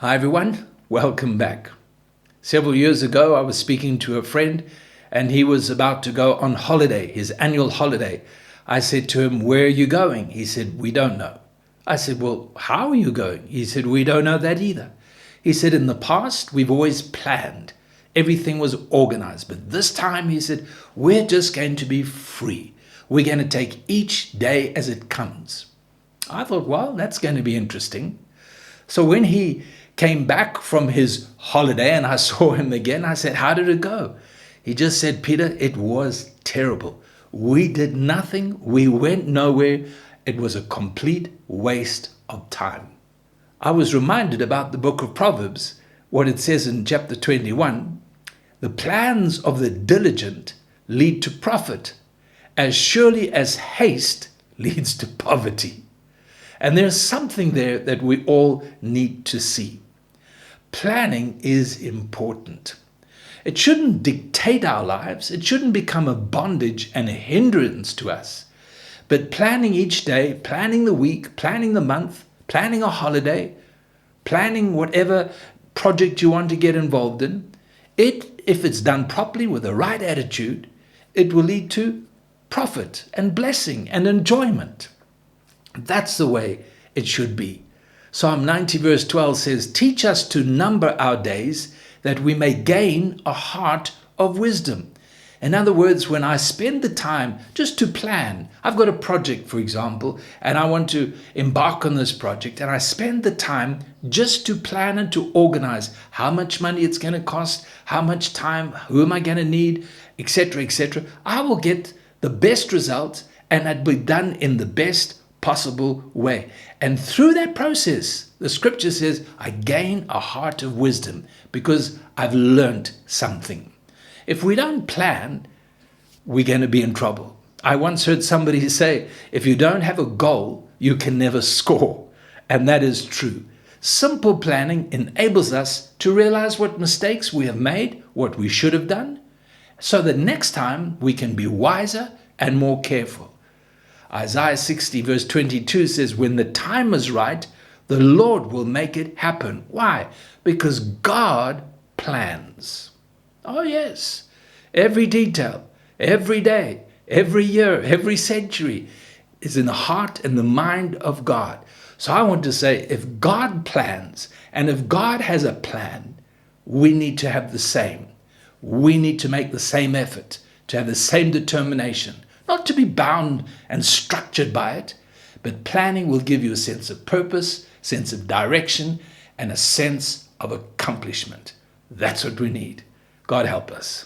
Hi everyone, welcome back. Several years ago I was speaking to a friend and he was about to go on holiday, his annual holiday. I said to him, "Where are you going?" He said, "We don't know." I said, "Well, how are you going?" He said, "We don't know that either." He said, "In the past we've always planned. Everything was organized, but this time," he said, "we're just going to be free. We're going to take each day as it comes." I thought, well, that's going to be interesting. So when he came back from his holiday and I saw him again, I said, "How did it go?" He just said, "Peter, it was terrible. We did nothing. We went nowhere. It was a complete waste of time." I was reminded about the book of Proverbs, what it says in chapter 21, "The plans of the diligent lead to profit, as surely as haste leads to poverty." And there's something there that we all need to see. Planning is important. It shouldn't dictate our lives. It shouldn't become a bondage and a hindrance to us. But planning each day, planning the week, planning the month, planning a holiday, planning whatever project you want to get involved in, if it's done properly with the right attitude, it will lead to profit and blessing and enjoyment. That's the way it should be. Psalm 90 verse 12 says, "Teach us to number our days that we may gain a heart of wisdom." In other words, when I spend the time just to plan, I've got a project, for example, and I want to embark on this project, and I spend the time just to plan and to organize how much money it's going to cost, how much time, who am I going to need, etc., etc., I will get the best results and it'll be done in the best possible way. And through that process, the scripture says, I gain a heart of wisdom because I've learned something. If we don't plan, we're going to be in trouble. I once heard somebody say, if you don't have a goal, you can never score. And that is true. Simple planning enables us to realize what mistakes we have made, what we should have done, so that next time we can be wiser and more careful. Isaiah 60 verse 22 says, "When the time is right, the Lord will make it happen." Why? Because God plans. Oh yes, every detail, every day, every year, every century is in the heart and the mind of God. So I want to say, if God plans and if God has a plan, we need to have the same. We need to make the same effort, to have the same determination. Not to be bound and structured by it, but planning will give you a sense of purpose, sense of direction, and a sense of accomplishment. That's what we need. God help us.